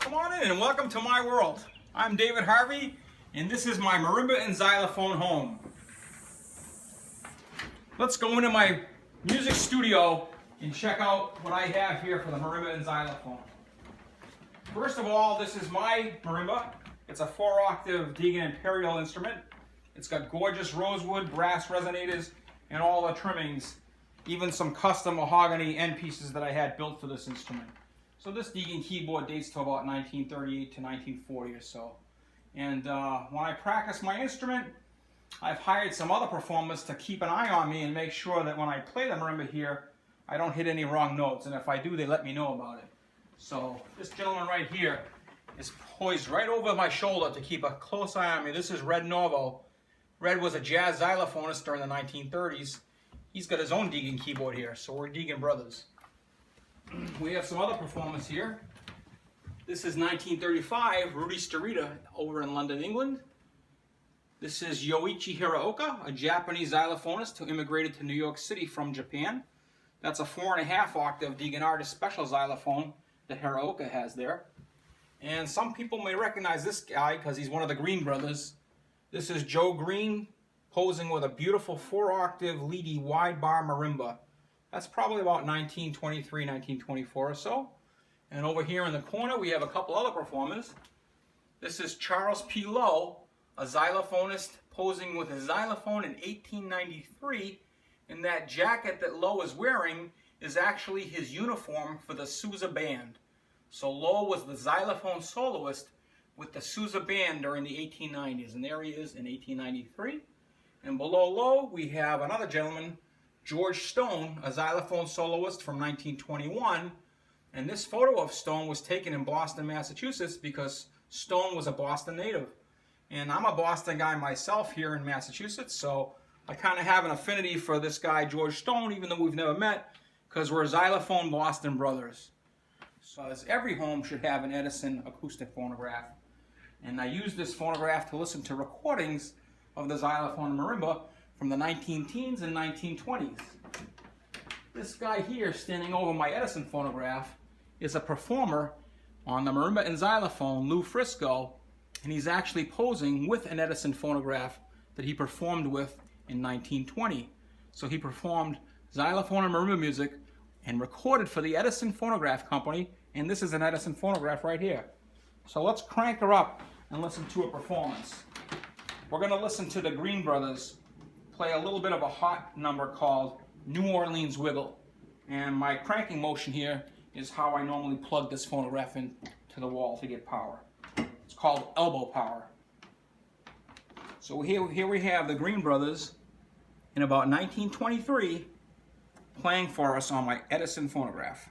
Come on in and welcome to my world. I'm David Harvey, and this is my Marimba and Xylophone home. Let's go into my music studio and check out what I have here for the Marimba and Xylophone. First of all, this is my marimba. It's a 4-octave Deegan Imperial instrument. It's got gorgeous rosewood, brass resonators, and all the trimmings, even some custom mahogany end pieces that I had built for this instrument. So this Deegan keyboard dates to about 1938 to 1940 or so. And when I practice my instrument, I've hired some other performers to keep an eye on me and make sure that when I play the marimba here, I don't hit any wrong notes. And if I do, they let me know about it. So this gentleman right here is poised right over my shoulder to keep a close eye on me. This is Red Norvo. Red was a jazz xylophonist during the 1930s. He's got his own Deegan keyboard here, so we're Deegan brothers. We have some other performers here. This is 1935, Rudy Starita over in London, England. This is Yoichi Hiraoka, a Japanese xylophonist who immigrated to New York City from Japan. That's a 4.5-octave Deegan artist special xylophone that Hiraoka has there. And some people may recognize this guy because he's one of the Green brothers. This is Joe Green posing with a beautiful 4-octave leady wide bar marimba. That's probably about 1923, 1924 or so. And over here in the corner we have a couple other performers. This is Charles P. Lowe, a xylophonist posing with a xylophone in 1893. And that jacket that Lowe is wearing is actually his uniform for the Sousa Band. So Lowe was the xylophone soloist with the Sousa Band during the 1890s. And there he is in 1893. And below Lowe we have another gentleman, George Stone, a xylophone soloist from 1921. And this photo of Stone was taken in Boston, Massachusetts because Stone was a Boston native. And I'm a Boston guy myself here in Massachusetts, so I kind of have an affinity for this guy, George Stone, even though we've never met, because we're xylophone Boston brothers. So as every home should have an Edison acoustic phonograph. And I use this phonograph to listen to recordings of the xylophone and marimba from the 19-teens and 1920s. This guy here standing over my Edison phonograph is a performer on the Marimba and Xylophone, Lou Frisco, and he's actually posing with an Edison phonograph that he performed with in 1920. So he performed xylophone and marimba music and recorded for the Edison Phonograph Company, and this is an Edison phonograph right here. So let's crank her up and listen to a performance. We're going to listen to the Green Brothers play a little bit of a hot number called New Orleans Wiggle. And my cranking motion here is how I normally plug this phonograph into the wall to get power. It's called elbow power. So here we have the Green Brothers in about 1923 playing for us on my Edison phonograph.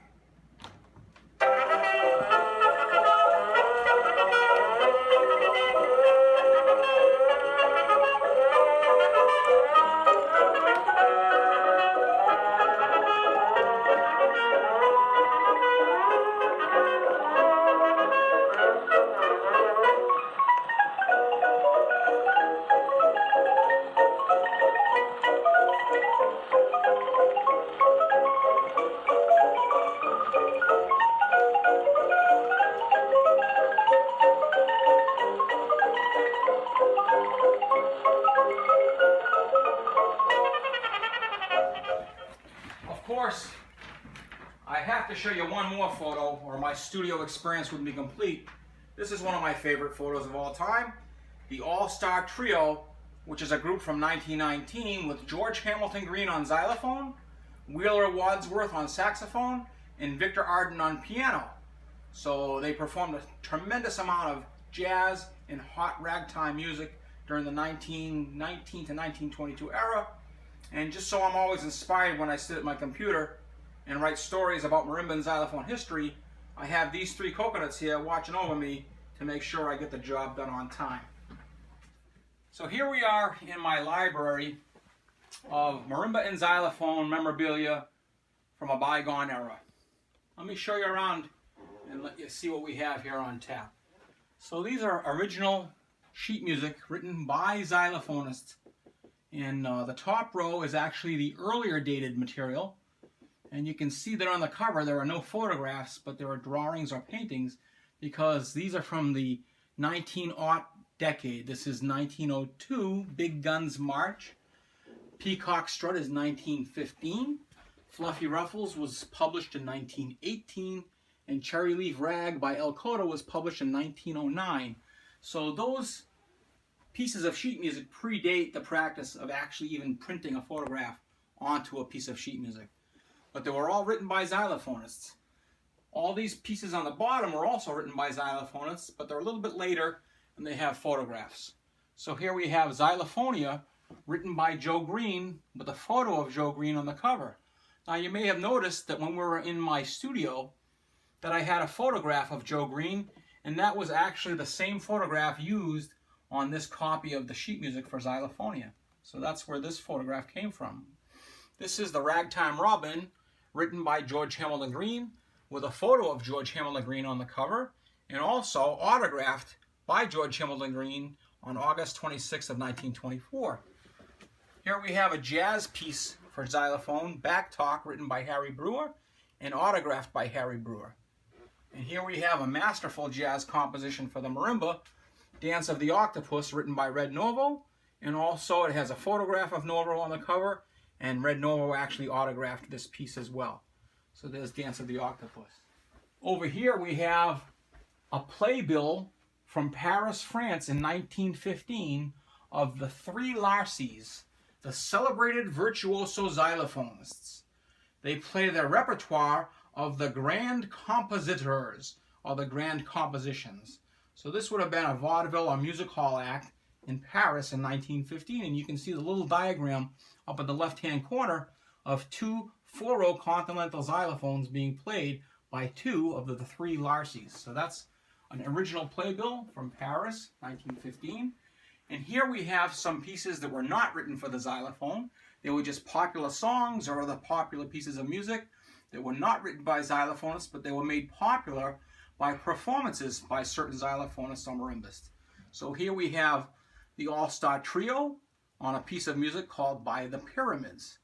Of course, I have to show you one more photo or my studio experience would be complete. This is one of my favorite photos of all time. The All-Star Trio, which is a group from 1919 with George Hamilton Green on xylophone, Wheeler Wadsworth on saxophone, and Victor Arden on piano. So they performed a tremendous amount of jazz and hot ragtime music during the 1919 to 1922 era. And just so I'm always inspired when I sit at my computer and write stories about marimba and xylophone history, I have these 3 coconuts here watching over me to make sure I get the job done on time. So here we are in my library of marimba and xylophone memorabilia from a bygone era. Let me show you around and let you see what we have here on tap. So these are original sheet music written by xylophonists. And the top row is actually the earlier dated material. And you can see that on the cover there are no photographs, but there are drawings or paintings because these are from the 19-aught decade. This is 1902, Big Guns March. Peacock Strut is 1915. Fluffy Ruffles was published in 1918. And Cherry Leaf Rag by El Coda was published in 1909. So those pieces of sheet music predate the practice of actually even printing a photograph onto a piece of sheet music. But they were all written by xylophonists. All these pieces on the bottom were also written by xylophonists, but they're a little bit later and they have photographs. So here we have Xylophonia, written by Joe Green, with a photo of Joe Green on the cover. Now you may have noticed that when we were in my studio that I had a photograph of Joe Green, and that was actually the same photograph used on this copy of the sheet music for Xylophonia. So that's where this photograph came from. This is the Ragtime Robin, written by George Hamilton Green, with a photo of George Hamilton Green on the cover, and also autographed by George Hamilton Green on August 26th of 1924. Here we have a jazz piece for xylophone, Back Talk, written by Harry Brewer and autographed by Harry Brewer. And here we have a masterful jazz composition for the marimba, Dance of the Octopus, written by Red Novo, and also it has a photograph of Novo on the cover, and Red Novo actually autographed this piece as well. So there's Dance of the Octopus. Over here we have a playbill from Paris, France in 1915 of the three Larseys, the celebrated virtuoso xylophonists. They play their repertoire of the grand compositeurs, or the grand compositions. So this would have been a vaudeville or music hall act in Paris in 1915, and you can see the little diagram up in the left-hand corner of two 4-row continental xylophones being played by two of the three Larseys. So that's an original playbill from Paris, 1915. And here we have some pieces that were not written for the xylophone. They were just popular songs or other popular pieces of music that were not written by xylophonists, but they were made popular by performances by certain xylophonists or marimbists. So here we have the All-Star Trio on a piece of music called By the Pyramids.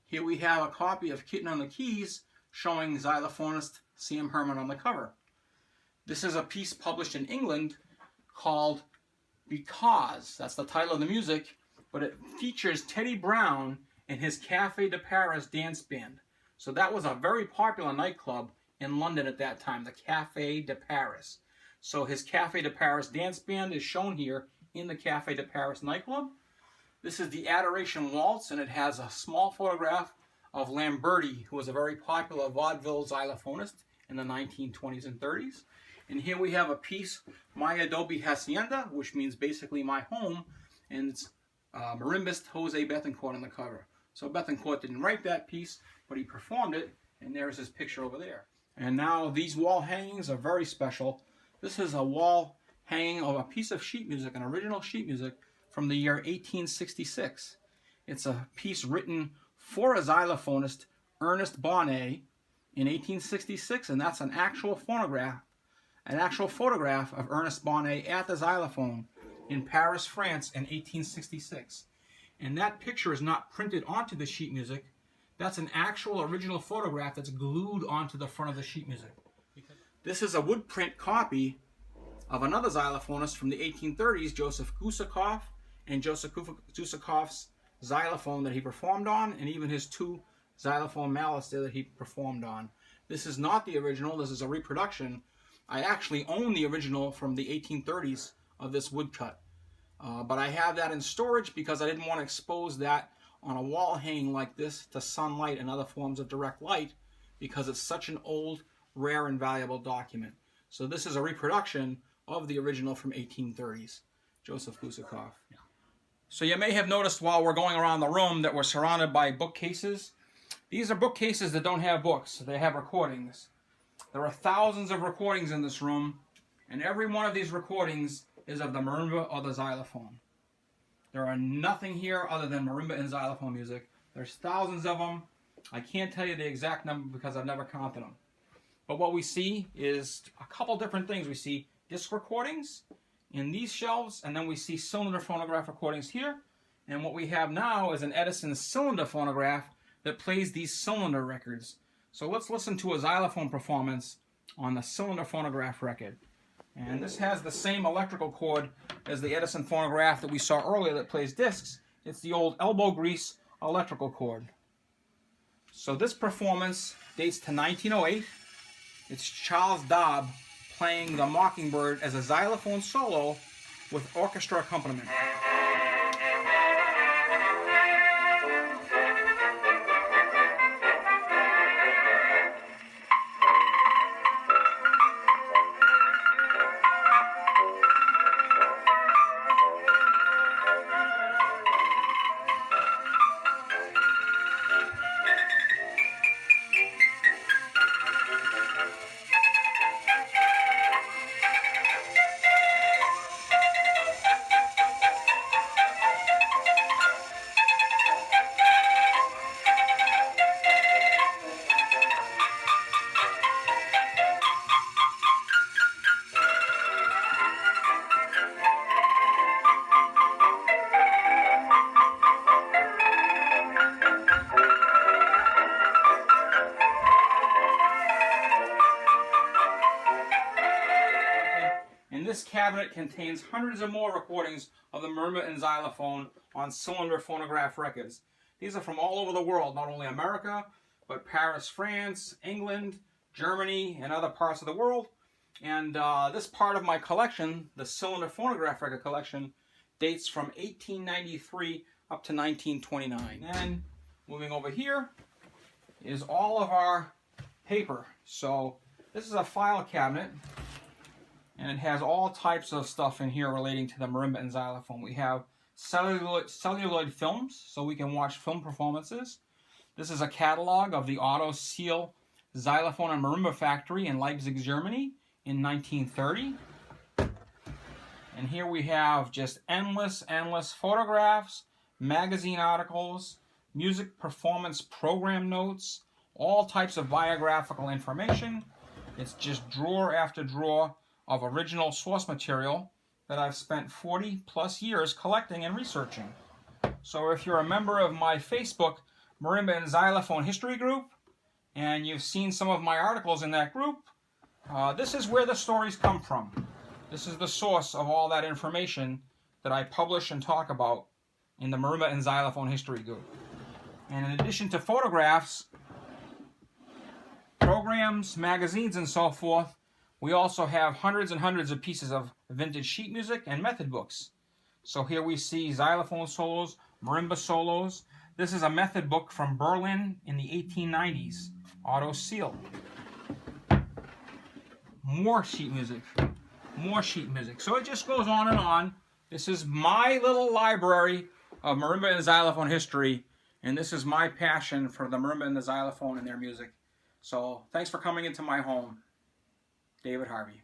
Here we have a copy of Kitten on the Keys showing xylophonist Sam Herman on the cover. This is a piece published in England called Because, that's the title of the music, but it features Teddy Brown and his Café de Paris dance band. So that was a very popular nightclub in London at that time, the Café de Paris. So his Café de Paris dance band is shown here in the Café de Paris nightclub. This is the Adoration Waltz, and it has a small photograph of Lamberti, who was a very popular vaudeville xylophonist in the 1920s and 30s. And here we have a piece, My Adobe Hacienda, which means basically my home, and it's marimbist Jose Bethencourt on the cover. So Bethencourt didn't write that piece, but he performed it, and there's his picture over there. And now these wall hangings are very special. This is a wall hanging of a piece of sheet music, an original sheet music from the year 1866. It's a piece written for a xylophonist, Ernest Bonnet, in 1866, and that's an actual photograph of Ernest Bonnet at the xylophone in Paris, France in 1866. And that picture is not printed onto the sheet music. That's an actual original photograph that's glued onto the front of the sheet music. This is a wood print copy of another xylophonist from the 1830s, Joseph Gusakoff, and Joseph Gusakoff's xylophone that he performed on, and even his two xylophone mallets there that he performed on. This is not the original, this is a reproduction. I actually own the original from the 1830s of this woodcut. But I have that in storage because I didn't want to expose that on a wall hanging like this to sunlight and other forms of direct light, because it's such an old, rare, and valuable document. So this is a reproduction of the original from 1830s, Joseph Gusakoff. Yeah. So you may have noticed while we're going around the room that we're surrounded by bookcases. These are bookcases that don't have books, they have recordings. There are thousands of recordings in this room, and every one of these recordings is of the marimba or the xylophone. There are nothing here other than marimba and xylophone music. There's thousands of them. I can't tell you the exact number because I've never counted them. But what we see is a couple different things. We see disc recordings in these shelves, and then we see cylinder phonograph recordings here. And what we have now is an Edison cylinder phonograph that plays these cylinder records. So let's listen to a xylophone performance on the cylinder phonograph record. And this has the same electrical cord as the Edison phonograph that we saw earlier that plays discs. It's the old elbow grease electrical cord. So this performance dates to 1908. It's Charles Daub playing the Mockingbird as a xylophone solo with orchestra accompaniment. This cabinet contains hundreds of more recordings of the marimba and xylophone on cylinder phonograph records. These are from all over the world, not only America, but Paris, France, England, Germany, and other parts of the world. And this part of my collection, the cylinder phonograph record collection, dates from 1893 up to 1929. And moving over here is all of our paper. So this is a file cabinet. And it has all types of stuff in here relating to the marimba and xylophone. We have celluloid films, so we can watch film performances. This is a catalog of the Otto Seal Xylophone and Marimba factory in Leipzig, Germany in 1930. And here we have just endless photographs, magazine articles, music performance program notes, all types of biographical information. It's just drawer after drawer of original source material that I've spent 40 plus years collecting and researching. So if you're a member of my Facebook Marimba and Xylophone History group, and you've seen some of my articles in that group, this is where the stories come from. This is the source of all that information that I publish and talk about in the Marimba and Xylophone History group. And in addition to photographs, programs, magazines, and so forth, we also have hundreds and hundreds of pieces of vintage sheet music and method books. So here we see xylophone solos, marimba solos. This is a method book from Berlin in the 1890s, Otto Seal. More sheet music, more sheet music. So it just goes on and on. This is my little library of marimba and xylophone history, and this is my passion for the marimba and the xylophone and their music. So thanks for coming into my home. David Harvey.